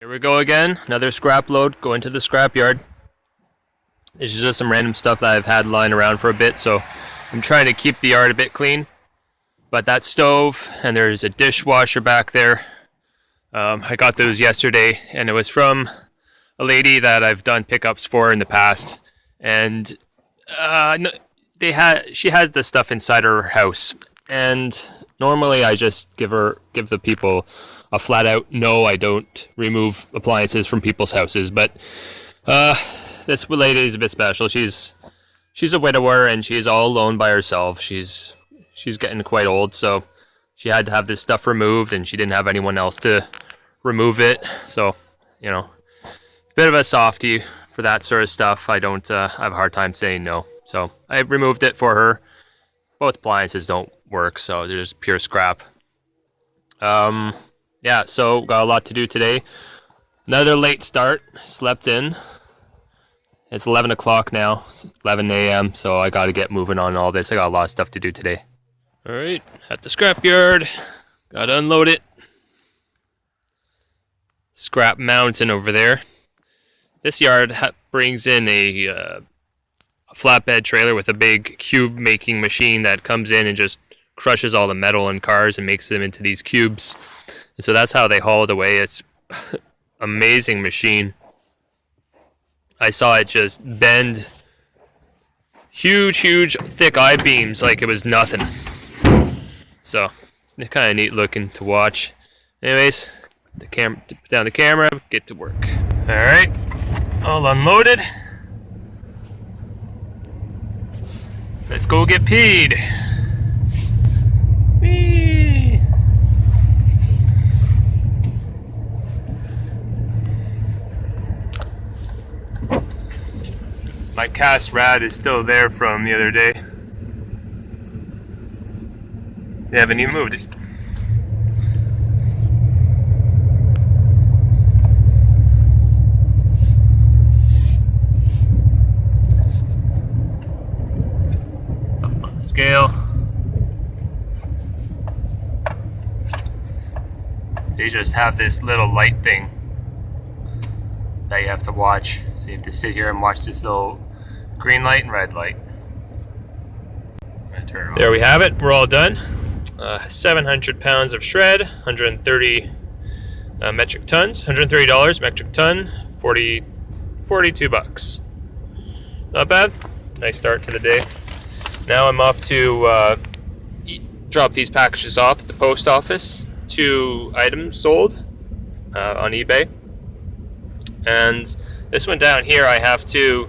Here we go again, another scrap load going to the scrap yard. This is just some random stuff that I've had lying around for a bit, so I'm trying to keep the yard a bit clean. But that stove, and there's a dishwasher back there. I got those yesterday, and it was from a lady that I've done pickups for in the past. And she has the stuff inside her house, and normally I just give the people a flat out no, I don't remove appliances from people's houses. But this lady is a bit special. She's a widower and she's all alone by herself. She's getting quite old, so she had to have this stuff removed, and she didn't have anyone else to remove it. So, you know, bit of a softie for that sort of stuff. I don't have a hard time saying no. So I removed it for her. Both appliances don't work, so they're just pure scrap. Yeah, so got a lot to do today. Another late start. Slept in. It's 11 o'clock now. It's 11 a.m. So I got to get moving on all this. I got a lot of stuff to do today. All right, at the scrapyard. Got to unload it. Scrap mountain over there. This yard brings in a flatbed trailer with a big cube making machine that comes in and just crushes all the metal in cars and makes them into these cubes. And so that's how they haul it away. It's amazing machine. I saw it just bend huge thick I-beams like it was nothing. So it's kind of neat looking to watch. Anyways, put down the camera, get to work. All right, all unloaded. Let's go get peed. Whee! My cast rad is still there from the other day. They haven't even moved it. Up on the scale. They just have this little light thing that you have to watch. So you have to sit here and watch this little green light and red light. Turn it on. There we have it. We're all done. 700 pounds of shred, 130 metric tons, $130 metric ton, 42 bucks. Not bad. Nice start to the day. Now I'm off to drop these packages off at the post office. 2 items sold on eBay. And this one down here, I have to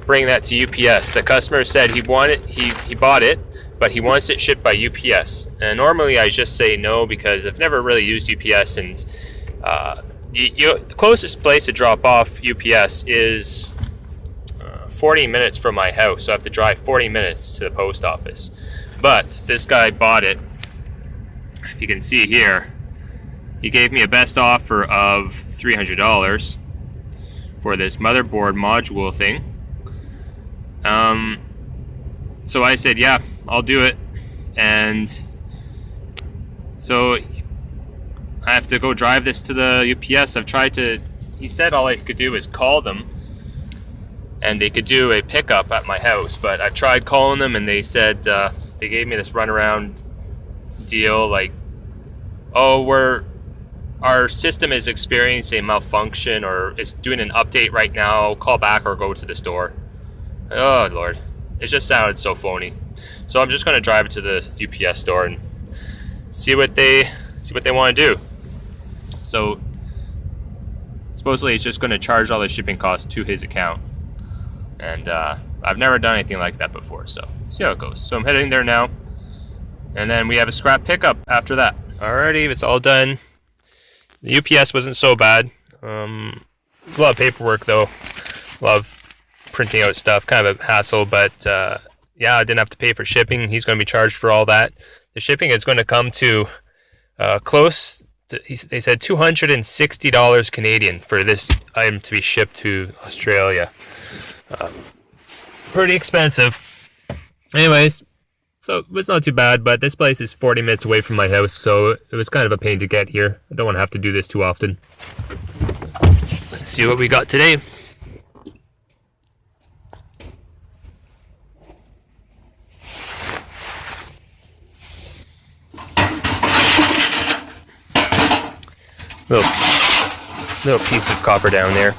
bring that to UPS. The customer said he bought it, but he wants it shipped by UPS. And normally I just say no because I've never really used UPS, and the closest place to drop off UPS is 40 minutes from my house, so I have to drive 40 minutes to the post office. But this guy bought it. If you can see here, he gave me a best offer of $300 for this motherboard module thing. So I said, yeah, I'll do it. And so I have to go drive this to the UPS. He said all I could do is call them and they could do a pickup at my house, but I've tried calling them and they said, they gave me this runaround deal like, oh, our system is experiencing a malfunction or is doing an update right now, call back or go to the store. Oh Lord, it just sounded so phony. So I'm just going to drive it to the UPS store and see what they want to do. So supposedly it's just going to charge all the shipping costs to his account. And I've never done anything like that before, so see how it goes. So I'm heading there now. And then we have a scrap pickup after that. Alrighty, it's all done. The UPS wasn't so bad. A lot of paperwork though. A lot of printing out stuff, kind of a hassle, but yeah, I didn't have to pay for shipping. He's going to be charged for all that. The shipping is going to come to close to, they said $260 Canadian for this item to be shipped to Australia. Pretty expensive. Anyways, so it was not too bad, but this place is 40 minutes away from my house, so it was kind of a pain to get here. I don't want to have to do this too often. See what we got today. Little piece of copper down there.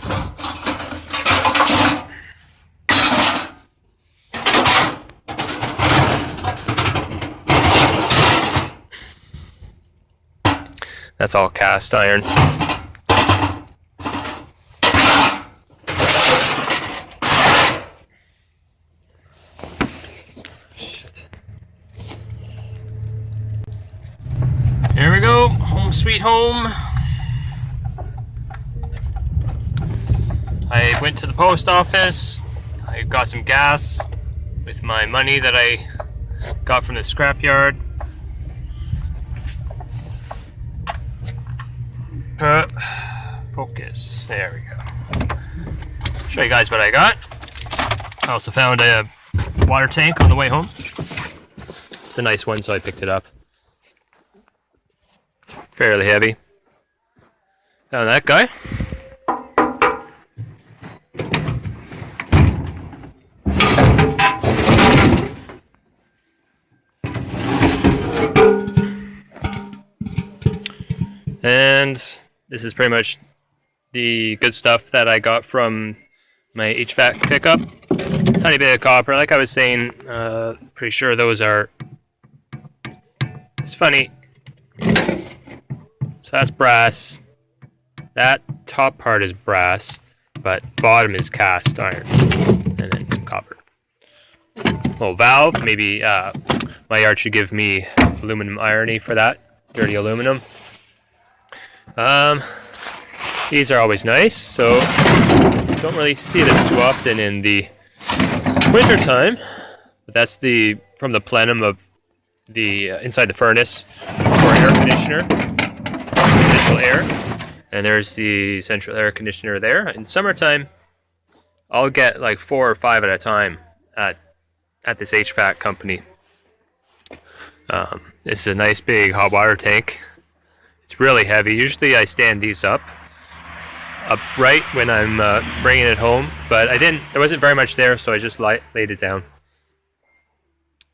That's all cast iron. Shit. Here we go, home sweet home. I went to the post office. I got some gas with my money that I got from the scrapyard. Focus. There we go. Show you guys what I got. I also found a water tank on the way home. It's a nice one, so I picked it up. Fairly heavy. Found that guy. And this is pretty much the good stuff that I got from my HVAC pickup. Tiny bit of copper, like I was saying, pretty sure those are, it's funny, so that's brass, that top part is brass, but bottom is cast iron, and then some copper. Little valve, maybe my yard should give me aluminum irony for that, dirty aluminum. These are always nice, so don't really see this too often in the winter time. But that's from the plenum of the inside the furnace for air conditioner, central air, and there's the central air conditioner there. In summertime, I'll get like 4 or 5 at a time at this HVAC company. It's a nice big hot water tank. It's really heavy. Usually I stand these upright when I'm bringing it home, but there wasn't very much there, so I just laid it down.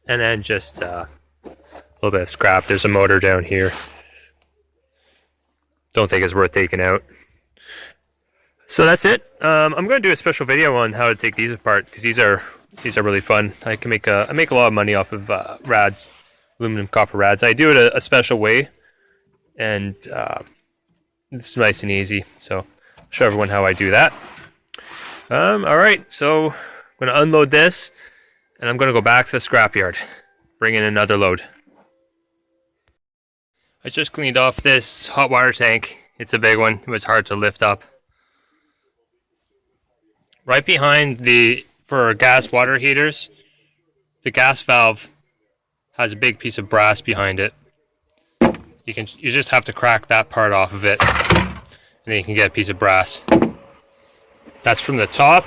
And then just a little bit of scrap. There's a motor down here. Don't think it's worth taking out. So that's it. I'm going to do a special video on how to take these apart, because these are really fun. I make a lot of money off of rads, aluminum copper rads. I do it a special way. And it's nice and easy, so I'll show everyone how I do that. Alright, so I'm going to unload this, and I'm going to go back to the scrapyard, bring in another load. I just cleaned off this hot water tank. It's a big one. It was hard to lift up. Right behind for gas water heaters, the gas valve has a big piece of brass behind it. You just have to crack that part off of it, and then you can get a piece of brass. That's from the top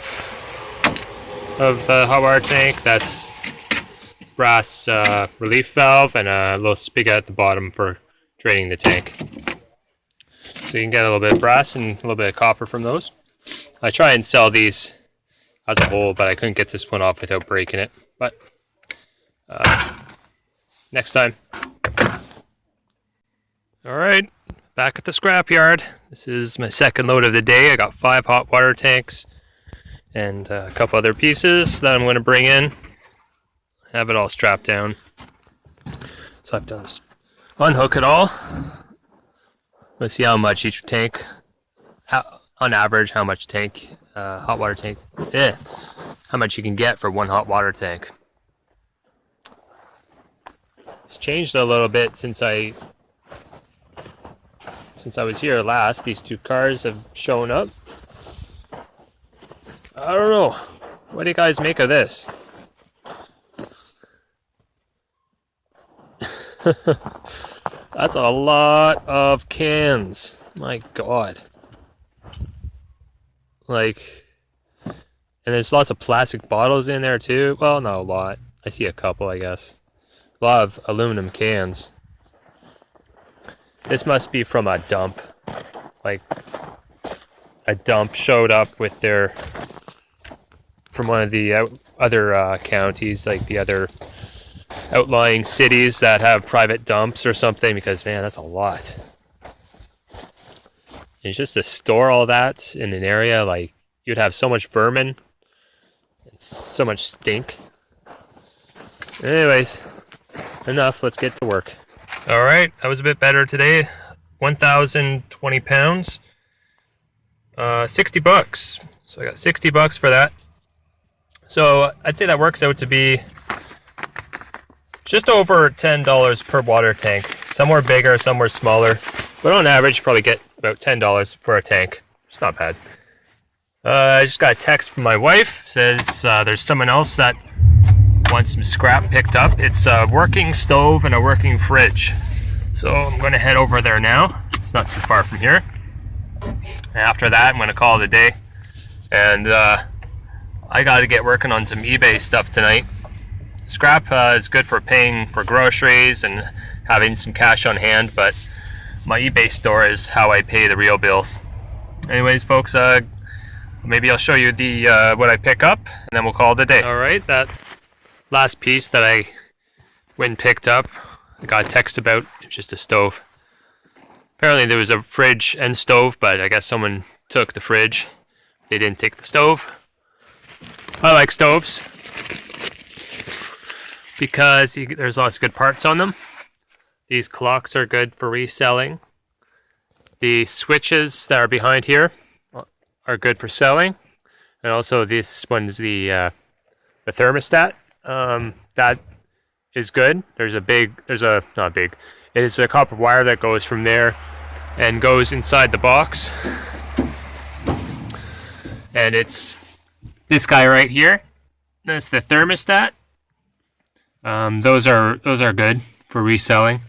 of the hot water tank. That's brass relief valve and a little spigot at the bottom for draining the tank. So you can get a little bit of brass and a little bit of copper from those. I try and sell these as a whole, but I couldn't get this one off without breaking it. But next time. Alright, back at the scrapyard. This is my second load of the day. I got 5 hot water tanks and a couple other pieces that I'm going to bring in. Have it all strapped down. So I've done this. Unhook it all. Let's see how much each tank, on average, how much hot water tank, how much you can get for one hot water tank. It's changed a little bit since I was here last. These 2 cars have shown up. I don't know. What do you guys make of this? That's a lot of cans. My God. Like, and there's lots of plastic bottles in there too. Well, not a lot. I see a couple, I guess. A lot of aluminum cans. This must be from a dump. Like, a dump showed up with their, from one of the other counties, like the other outlying cities that have private dumps or something, because man, that's a lot. And just to store all that in an area, like you'd have so much vermin and so much stink. Anyways, enough, let's get to work. All right, that was a bit better today. 1,020 pounds, 60 bucks. So I got 60 bucks for that. So I'd say that works out to be just over $10 per water tank. Some were bigger, some were smaller, but on average, you probably get about $10 for a tank. It's not bad. I just got a text from my wife. Says there's someone else that wants some scrap picked up. It's a working stove and a working fridge. So I'm going to head over there now. It's not too far from here. And after that, I'm going to call it a day. And I got to get working on some eBay stuff tonight. Scrap is good for paying for groceries and having some cash on hand, but my eBay store is how I pay the real bills. Anyways, folks, maybe I'll show you the what I pick up, and then we'll call it a day. All right, that last piece that I went and picked up, I got a text about. It's just a stove. Apparently there was a fridge and stove, but I guess someone took the fridge. They didn't take the stove. I like stoves because there's lots of good parts on them. These clocks are good for reselling. The switches that are behind here are good for selling. And also this one's the thermostat. That is good. It is a copper wire that goes from there and goes inside the box. And it's this guy right here. That's the thermostat. Those are good for reselling.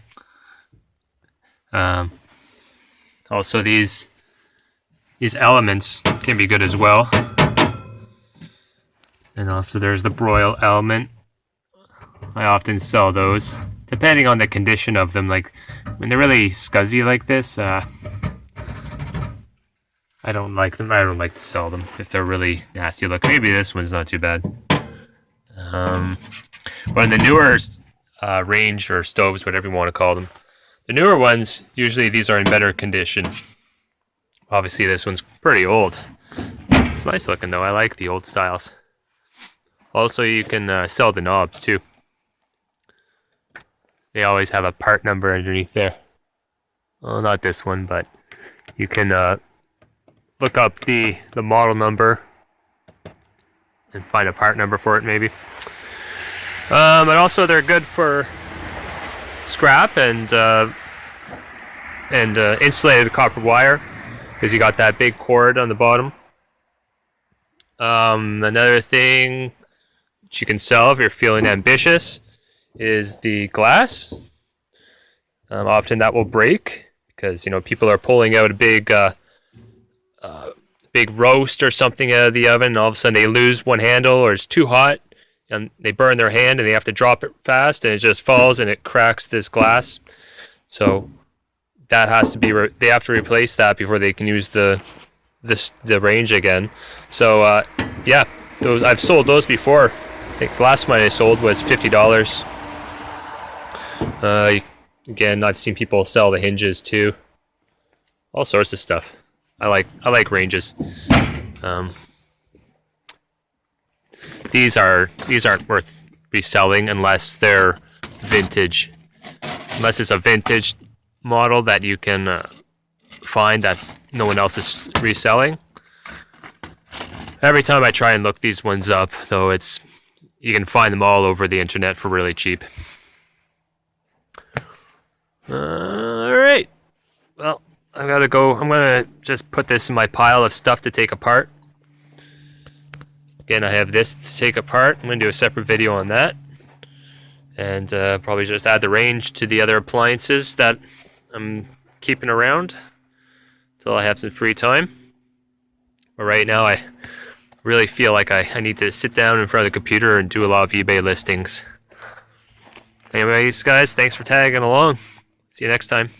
Also these elements can be good as well. And also there's the broil element. I often sell those, depending on the condition of them. Like when they're really scuzzy like this, I don't like them. I don't like to sell them if they're really nasty look. Maybe this one's not too bad. But in the newer range or stoves, whatever you want to call them, the newer ones, usually these are in better condition. Obviously this one's pretty old. It's nice looking though. I like the old styles. Also, you can sell the knobs too. They always have a part number underneath there. Well, not this one, but you can look up the model number and find a part number for it maybe. But also they're good for scrap and insulated copper wire, because you got that big cord on the bottom. Another thing that you can sell if you're feeling ambitious is the glass. Often that will break because people are pulling out a big roast or something out of the oven, and all of a sudden they lose one handle or it's too hot and they burn their hand and they have to drop it fast and it just falls and it cracks this glass. So that has to be they have to replace that before they can use the range again. So yeah, those I've sold those before. I think the last one I sold was $50. Again, I've seen people sell the hinges too. All sorts of stuff. I like ranges. These aren't worth reselling unless they're vintage. Unless it's a vintage model that you can find that's no one else is reselling. Every time I try and look these ones up, though, you can find them all over the internet for really cheap. All right. Well, I gotta go. I'm gonna just put this in my pile of stuff to take apart. Again, I have this to take apart. I'm gonna do a separate video on that, and probably just add the range to the other appliances that I'm keeping around until I have some free time. But right now, I really feel like I need to sit down in front of the computer and do a lot of eBay listings. Anyways, guys, thanks for tagging along. See you next time.